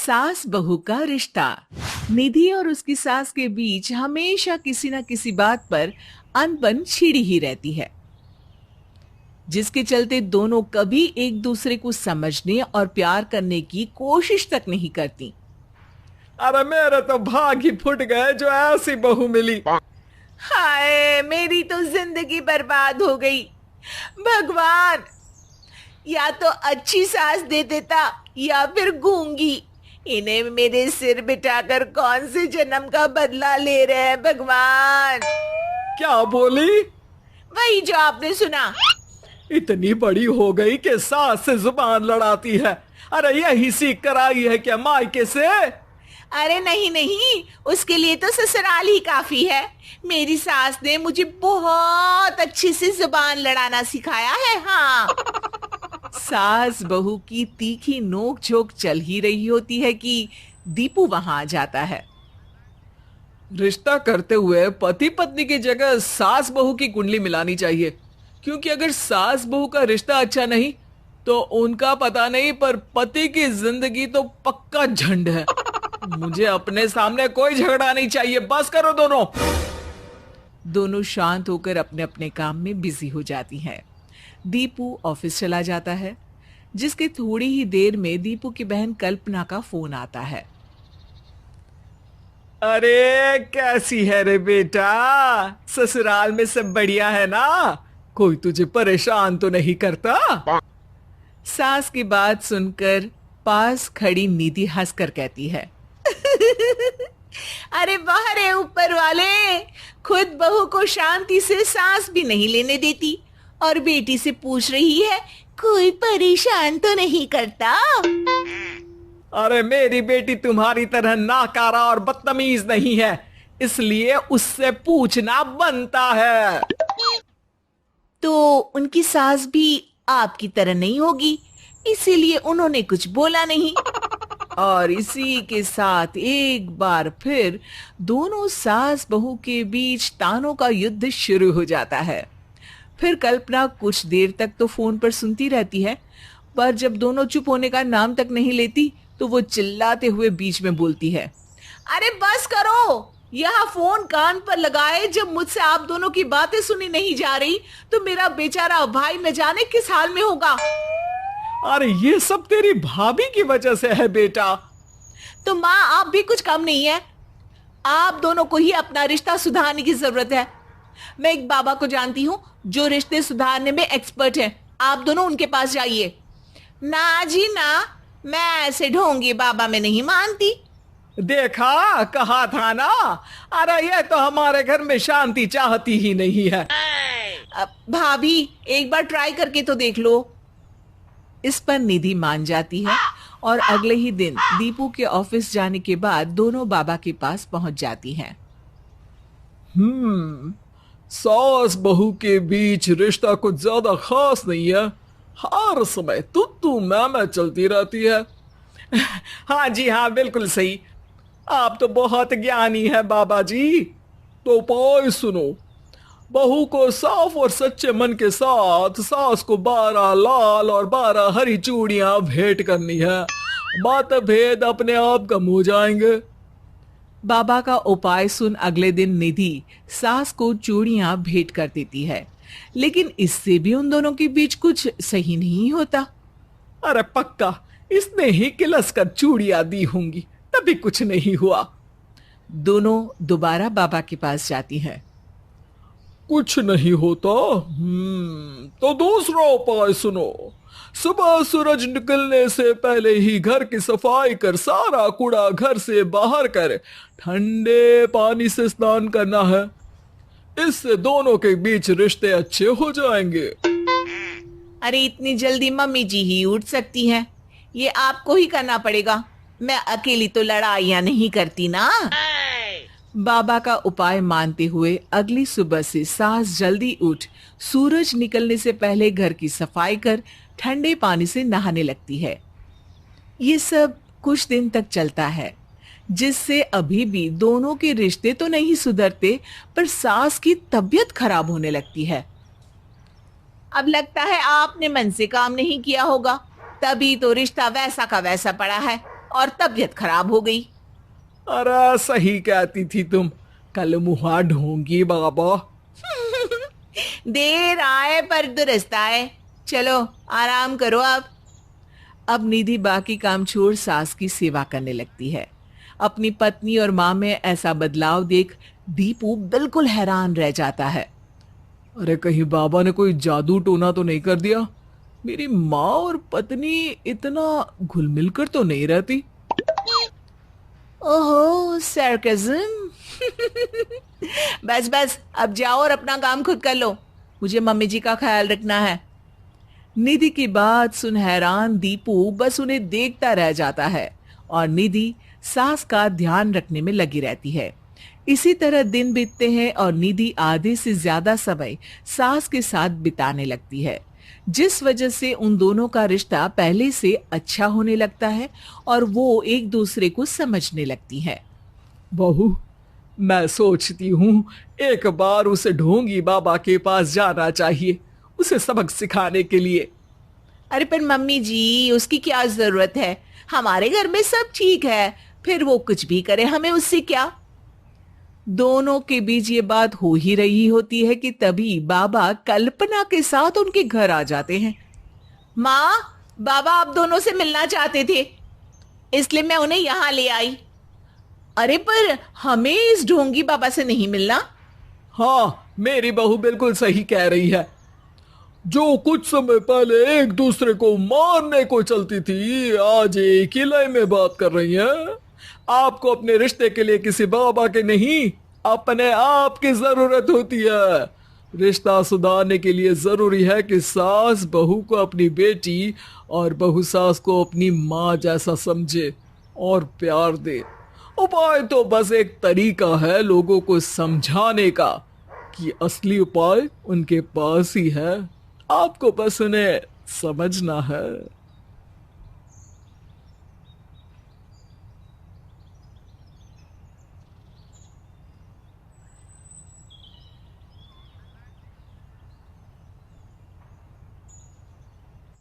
सास बहू का रिश्ता। निधि और उसकी सास के बीच हमेशा किसी न किसी बात पर अनबन छिड़ी ही रहती है, जिसके चलते दोनों कभी एक दूसरे को समझने और प्यार करने की कोशिश तक नहीं करती। अरे मेरे तो भाग ही फुट गए जो ऐसी बहू मिली। हाय, मेरी तो जिंदगी बर्बाद हो गई। भगवान, या तो अच्छी सास दे देता या फिर गूंगी। इन्हें मेरे सिर बिठाकर कौन से जन्म का बदला ले रहे हैं भगवान। क्या बोली? वही जो आपने सुना। इतनी बड़ी हो गई कि सास से जुबान लड़ाती है। अरे यही सीख कर आई है क्या मायके से? अरे नहीं नहीं, उसके लिए तो ससुराल ही काफी है। मेरी सास ने मुझे बहुत अच्छे से जुबान लड़ाना सिखाया है। हाँ। सास बहू की तीखी नोक झोंक चल ही रही होती है कि दीपू वहां आ जाता है। रिश्ता करते हुए पति पत्नी की जगह सास बहू की कुंडली मिलानी चाहिए, क्योंकि अगर सास बहू का रिश्ता अच्छा नहीं तो उनका पता नहीं, पर पति की जिंदगी तो पक्का झंड है। मुझे अपने सामने कोई झगड़ा नहीं चाहिए, बस करो दोनों। दोनों शांत होकर अपने अपने काम में बिजी हो जाती हैं। दीपू ऑफिस चला जाता है, जिसके थोड़ी ही देर में दीपू की बहन कल्पना का फोन आता है। अरे कैसी है रे बेटा? ससुराल में सब बढ़िया है ना? कोई तुझे परेशान तो नहीं करता? सास की बात सुनकर पास खड़ी निधि हंसकर कहती है, अरे वाह रे ऊपर वाले, खुद बहू को शांति से सांस भी नहीं लेने देती और बेटी से पूछ रही है कोई परेशान तो नहीं करता। अरे मेरी बेटी तुम्हारी तरह नाकारा और बदतमीज नहीं है, इसलिए उससे पूछना बनता है। तो उनकी सास भी आपकी तरह नहीं होगी, इसीलिए उन्होंने कुछ बोला नहीं। और इसी के साथ एक बार फिर दोनों सास बहू के बीच तानों का युद्ध शुरू हो जाता है। फिर कल्पना कुछ देर तक तो फोन पर सुनती रहती है, पर जब दोनों चुप होने का नाम तक नहीं लेती तो वो चिल्लाते हुए बीच में बोलती है, अरे बस करो, यहाँ फोन कान पर लगाए जब मुझसे आप दोनों की बातें सुनी नहीं जा रही तो मेरा बेचारा भाई न जाने किस हाल में होगा। अरे ये सब तेरी भाभी की वजह से है बेटा। तो माँ, आप भी कुछ कम नहीं है। आप दोनों को ही अपना रिश्ता सुधारने की जरूरत है। मैं एक बाबा को जानती हूँ जो रिश्ते सुधारने में एक्सपर्ट है, आप दोनों उनके पास जाइए। ना जी ना, मैं ऐसे ढोंगी बाबा में नहीं मानती। देखा, कहा था ना। अरे ये तो हमारे घर में शांति चाहती ही नहीं है। भाभी, एक बार ट्राई करके तो देख लो। इस पर निधि मान जाती है और अगले ही दिन दीपू के ऑफिस जाने के बाद दोनों बाबा के पास पहुंच जाती हैं। सास बहू के बीच रिश्ता कुछ ज्यादा खास नहीं है, हर समय तू मैं चलती रहती है। हाँ जी हाँ, बिल्कुल सही। आप तो बहुत ज्ञानी है बाबा जी। तो उपाय सुनो, बहू को साफ और सच्चे मन के साथ सास को 12 लाल और 12 हरी चूड़ियां भेंट करनी है। मतभेद अपने आप कम हो जाएंगे। बाबा का उपाय सुन अगले दिन निधि सास को चूड़ियां भेंट कर देती है, लेकिन इससे भी उन दोनों के बीच कुछ सही नहीं होता। अरे पक्का इसने ही किलस कर चूड़ियां दी होंगी, तभी कुछ नहीं हुआ। दोनों दोबारा बाबा के पास जाती हैं। कुछ नहीं होता। तो दूसरा उपाय सुनो, सुबह सूरज निकलने से पहले ही घर की सफाई कर सारा कूड़ा घर से बाहर कर ठंडे पानी से स्नान करना है। इससे दोनों के बीच रिश्ते अच्छे हो जाएंगे। अरे इतनी जल्दी मम्मी जी ही उठ सकती हैं, ये आपको ही करना पड़ेगा। मैं अकेली तो लड़ाइयां नहीं करती ना। बाबा का उपाय मानते हुए अगली सुबह से सास जल्दी उठ सूरज निकलने से पहले घर की सफाई कर ठंडे पानी से नहाने लगती है। ये सब कुछ दिन तक चलता है, जिससे अभी भी दोनों के रिश्ते तो नहीं सुधरते, पर सास की तबीयत खराब होने लगती है। अब लगता है आपने मन से काम नहीं किया होगा, तभी तो रिश्ता वैसा का वैसा पड़ा है। और तबीयत खराब हो गई। अरे सही कहती थी तुम, कल मुहा ढोंगी बाबा। देर आए पर दुरुस्त आए। चलो आराम करो अब निधि बाकी काम छोड़ सास की सेवा करने लगती है। अपनी पत्नी और माँ में ऐसा बदलाव देख दीपू बिल्कुल हैरान रह जाता है। अरे कहीं बाबा ने कोई जादू टोना तो नहीं कर दिया? मेरी माँ और पत्नी इतना घुल मिल कर तो नहीं रहती। ओहो सरकज़म। बस बस अब जाओ और अपना काम खुद कर लो, मुझे मम्मी जी का ख्याल रखना है। निधि की बात सुन हैरान दीपू बस उन्हें देखता रह जाता है और निधि सास का ध्यान रखने में लगी रहती है। इसी तरह दिन बीतते हैं और निधि आधे से ज्यादा समय सास के साथ बिताने लगती है, जिस वजह से उन दोनों का रिश्ता पहले से अच्छा होने लगता है और वो एक दूसरे को समझने लगती है। बहू, मैं सोचती हूँ एक बार उसे ढोंगी बाबा के पास जाना चाहिए, उसे सबक सिखाने के लिए। अरे पर मम्मी जी उसकी क्या जरूरत है, हमारे घर में सब ठीक है, फिर वो कुछ भी करे हमें उससे क्या। दोनों के बीच ये बात हो ही रही होती है कि तभी बाबा कल्पना के साथ उनके घर आ जाते हैं। माँ, बाबा आप दोनों से मिलना चाहते थे, इसलिए मैं उन्हें यहाँ ले आई। अरे पर हमें इस ढोंगी बाबा से नहीं मिलना। हाँ, मेरी बहू बिल्कुल सही कह रही है। जो कुछ समय पहले एक दूसरे को मारने को चलती थी, आज एक ही लय में बात कर रही है। आपको अपने रिश्ते के लिए किसी बाबा के नहीं, अपने आप की जरूरत होती है। रिश्ता सुधारने के लिए जरूरी है कि सास बहू को अपनी बेटी और बहू सास को अपनी माँ जैसा समझे और प्यार दे। उपाय तो बस एक तरीका है लोगों को समझाने का, कि असली उपाय उनके पास ही है, आपको बस उन्हें समझना है।